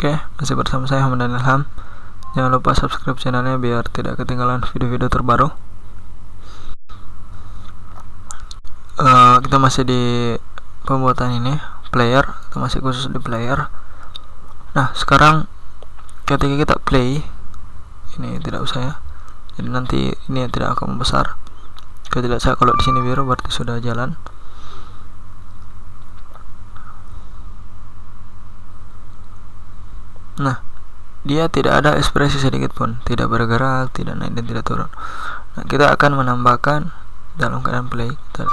Oke, masih bersama saya Hamdan Ilham. Jangan lupa subscribe channelnya biar tidak ketinggalan video-video terbaru. Kita masih di pembuatan ini player, kita masih khusus di player. Nah, sekarang ketika kita play, ini tidak usah ya. Jadi nanti ini tidak akan membesar. Tidak saya kalau di sini biru berarti sudah jalan. Nah, dia tidak ada ekspresi sedikit pun, tidak bergerak, tidak naik dan tidak turun. Nah, kita akan menambahkan dalam keadaan play. Kita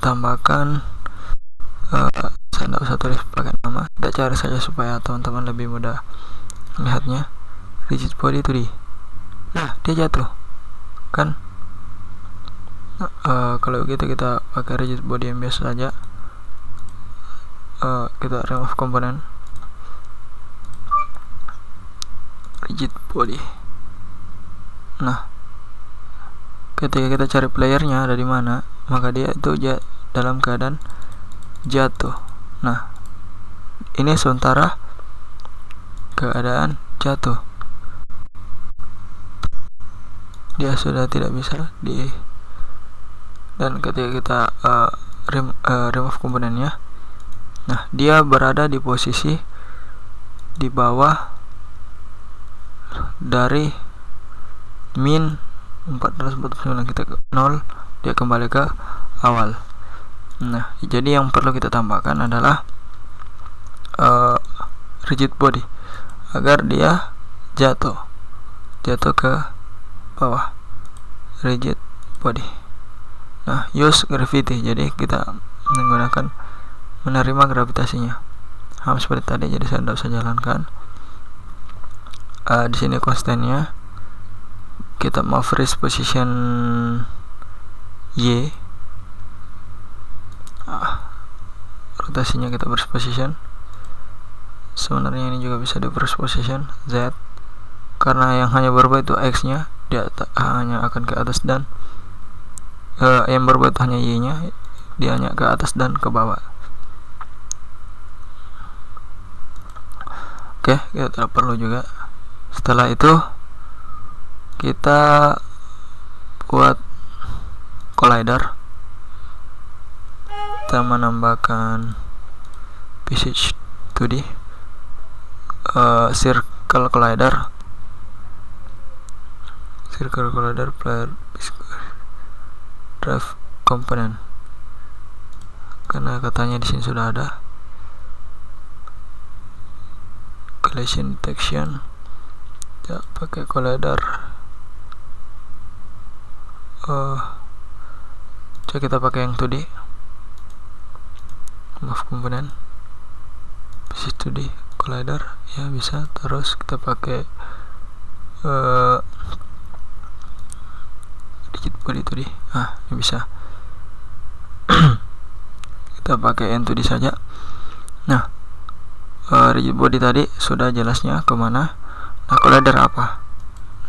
tambahkan, saya tidak usah tulis pakai nama. Kita cari saja supaya teman-teman lebih mudah melihatnya. Rigid body 2D. Nah, dia jatuh, kan? Nah, kalau begitu kita pakai rigid body yang biasa saja. Kita remove komponen rigid body. Nah, ketika kita cari playernya ada di mana, maka dia itu dalam keadaan jatuh. Nah, ini sementara keadaan jatuh, dia sudah tidak bisa dan ketika kita remove komponennya, nah dia berada di posisi di bawah dari min 449, kita ke 0, dia kembali ke awal. Nah, jadi yang perlu kita tambahkan adalah rigid body agar dia jatuh ke bawah. Rigid body. Nah, use gravity, jadi kita menggunakan menerima gravitasinya. Seperti tadi, jadi saya tidak usah jalankan. Di sini konstannya kita mau freeze position Y. Rotasinya kita freeze position. Sebenarnya ini juga bisa di freeze position Z, karena yang hanya berubah itu X nya, dia hanya akan ke atas, dan yang berubah itu hanya Y nya, dia hanya ke atas dan ke bawah. Oke, kita tidak perlu juga. Setelah itu kita buat collider. Kita menambahkan Visage 2D, circle collider player drive component, karena katanya di sini sudah ada. Collision detection, ya pakai collider. Coba kita pakai yang 2D, move komponen Visage 2D collider, ya bisa. Terus kita pakai rigid body 2D, ini bisa. Kita pakai yang 2D saja. Nah, rigid body tadi sudah jelasnya kemana. Nah, collider apa?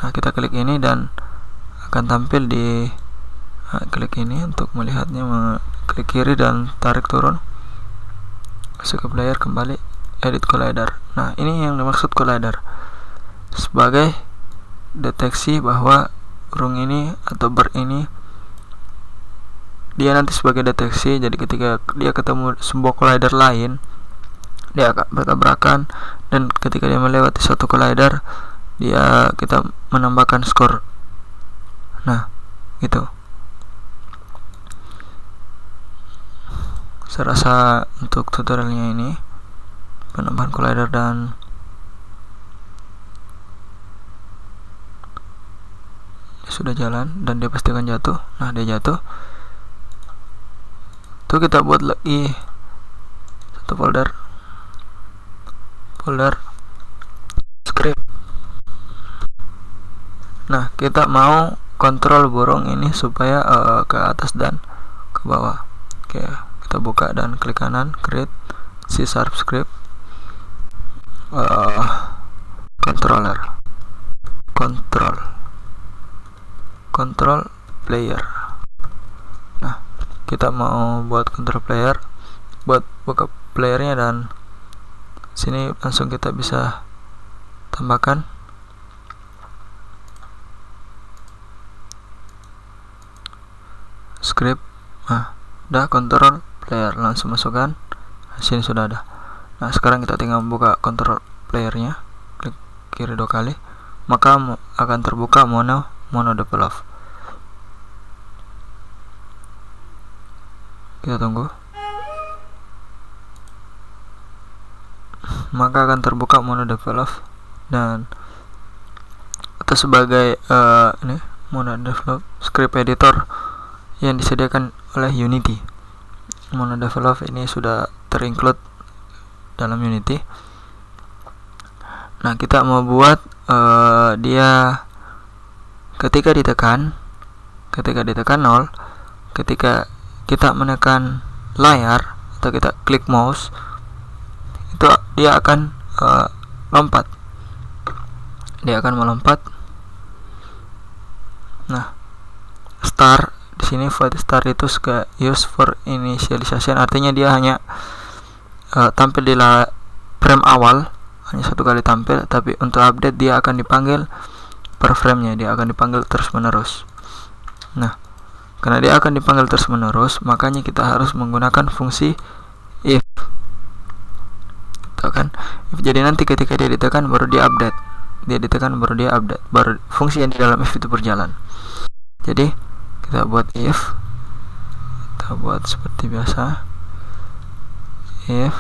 Nah, kita klik ini dan akan tampil di klik ini untuk melihatnya. Klik kiri dan tarik turun, masuk ke player, kembali edit collider. Nah, ini yang dimaksud collider sebagai deteksi bahwa burung ini atau bird ini, dia nanti sebagai deteksi. Jadi ketika dia ketemu sebuah collider lain, dia akan bertabrakan, dan ketika dia melewati suatu collider, kita menambahkan skor. Nah, gitu. Saya rasa untuk tutorialnya ini penambahan collider dan dia sudah jalan dan dia pasti akan jatuh. Nah, dia jatuh. Tuh, kita buat lagi satu folder script. Nah, kita mau kontrol burung ini supaya ke atas dan ke bawah. Oke, kita buka dan klik kanan, create C# script, control player. Nah, kita mau buat control player, buat buka playernya dan Sini langsung kita bisa tambahkan script. Nah, udah control player, langsung masukkan. Sini sudah ada. Nah, sekarang kita tinggal buka control playernya, klik kiri 2 kali, maka akan terbuka mono develop. Kita tunggu, maka akan terbuka mono develop, dan atau sebagai ini mono develop script editor yang disediakan oleh Unity. Mono develop ini sudah terinclude dalam Unity. Nah, kita mau buat dia ketika ditekan 0, ketika kita menekan layar atau kita klik mouse, itu dia akan lompat. Dia akan melompat. Nah, start di sini void start itu use for initialization, artinya dia hanya tampil di frame awal, hanya satu kali tampil, tapi untuk update dia akan dipanggil per frame-nya, dia akan dipanggil terus menerus. Nah, karena dia akan dipanggil terus menerus, makanya kita harus menggunakan fungsi if. Tuh kan, if, jadi nanti ketika dia ditekan baru dia update, baru fungsi yang di dalam if itu berjalan. Jadi kita buat if, kita buat seperti biasa, if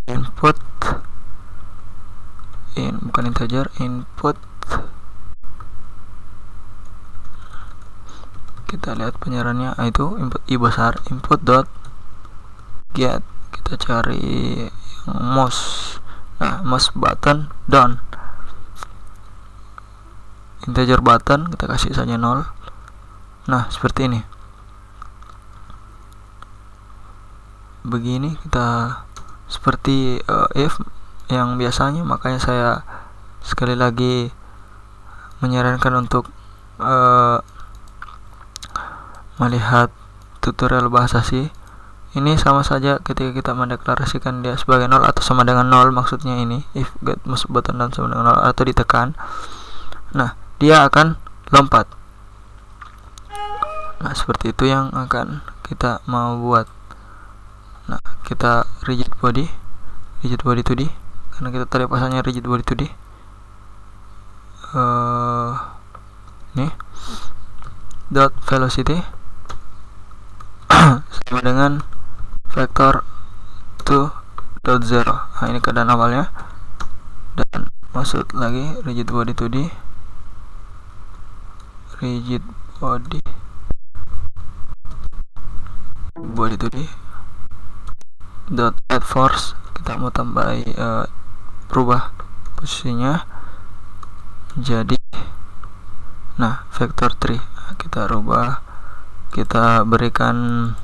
input bukan integer, input, kita lihat penyarannya, itu input i besar, input dot get, kita cari mouse. Nah, mouse button down, integer button kita kasih saja 0. Nah, seperti ini. Begini kita seperti if yang biasanya, makanya saya sekali lagi menyarankan untuk melihat tutorial bahasa C. Ini sama saja ketika kita mendeklarasikan dia sebagai 0 atau sama dengan 0, maksudnya ini if get mouse button down sama dengan 0 atau ditekan. Nah, dia akan lompat. Nah, seperti itu yang akan kita mau buat. Nah, kita rigid body 2D, karena kita tadi pasangnya rigid body 2D. Nih dot velocity sama dengan vector 2.0. Nah, ini keadaan awalnya, dan maksud lagi rigid body 2D, rigid body 2D dot add force, kita mau tambahi berubah posisinya jadi, nah, vector 3. Nah, kita rubah, kita berikan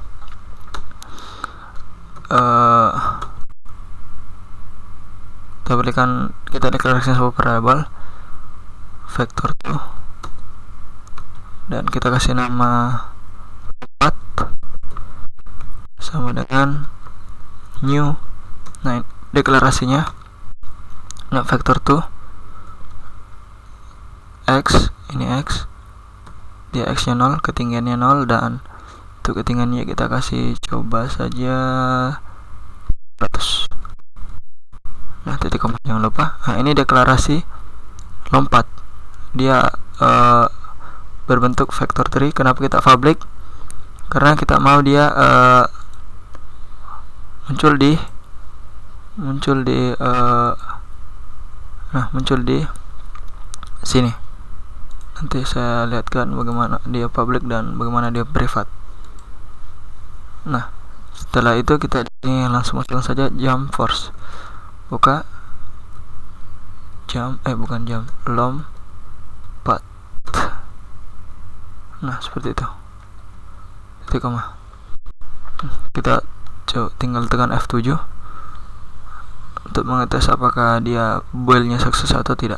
kita deklarasikan sebuah variable vector 2, dan kita kasih nama 4 sama dengan new. Nah, deklarasinya, nah, vector 2 x, ini x, dia x nya 0, ketinggiannya 0, dan untuk ketinggiannya kita kasih coba saja 100. Nah, titik koma, jangan lupa. Nah, ini deklarasi lompat, dia berbentuk vector 3. Kenapa kita public? Karena kita mau dia muncul di sini. Nanti saya lihatkan bagaimana dia public dan bagaimana dia private. Nah, setelah itu kita ini langsung masukkan saja jump force, buka lompat. Nah, seperti itu, titik koma. Kita tinggal tekan F7 untuk mengetes apakah dia build-nya sukses atau tidak.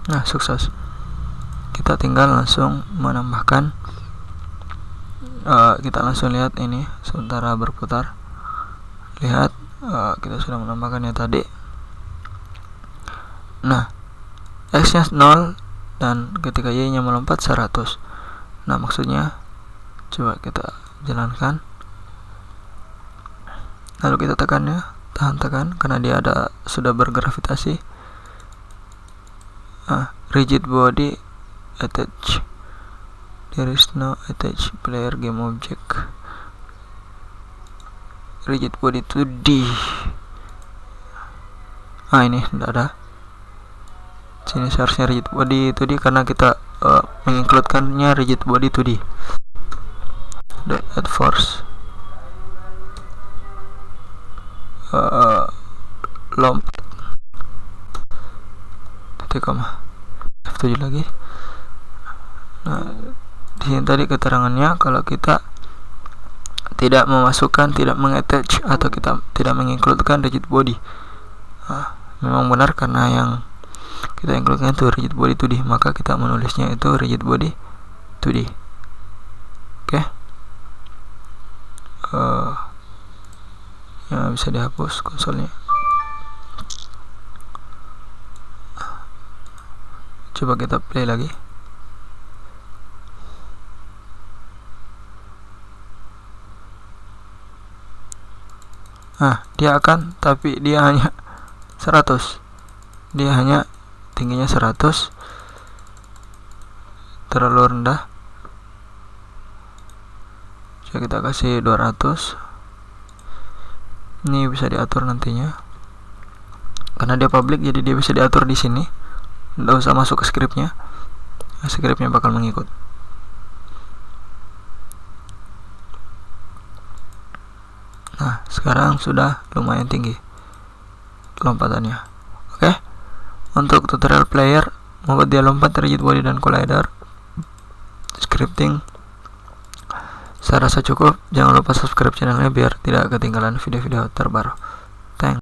Nah, sukses. Kita tinggal langsung menambahkan kita langsung lihat ini sementara berputar. Lihat, kita sudah menambahkannya tadi. Nah, X nya 0 dan ketika Y nya melompat 100. Nah, maksudnya coba kita jalankan, lalu kita tekan ya, tekan karena dia sudah bergravitasi. Rigid body attach, there is no attach player game object. Rigid body 2D. Ini tidak ada. Sini seharusnya rigid body 2D karena kita mengincludekannya rigid body 2D. Add force, lompat, titik koma, F7 lagi. Nah, di sini tadi keterangannya kalau kita tidak memasukkan, tidak mengattach atau kita tidak mengincludekan rigid body. Memang benar karena yang kita includekan itu rigid body 2D, maka kita menulisnya itu rigid body 2D. Oke. Ya, bisa dihapus konsolnya. Coba kita play lagi. Dia akan, tapi dia hanya 100. Dia hanya tingginya 100, terlalu rendah. Coba kita kasih 200. Ini bisa diatur nantinya karena dia public, jadi dia bisa diatur di sini. Nggak usah masuk ke scriptnya, scriptnya bakal mengikut. Nah, sekarang sudah lumayan tinggi lompatannya. Oke. Untuk tutorial player membuat dia lompat, rigid body dan collider, scripting saya rasa cukup. Jangan lupa subscribe channelnya biar tidak ketinggalan video-video terbaru.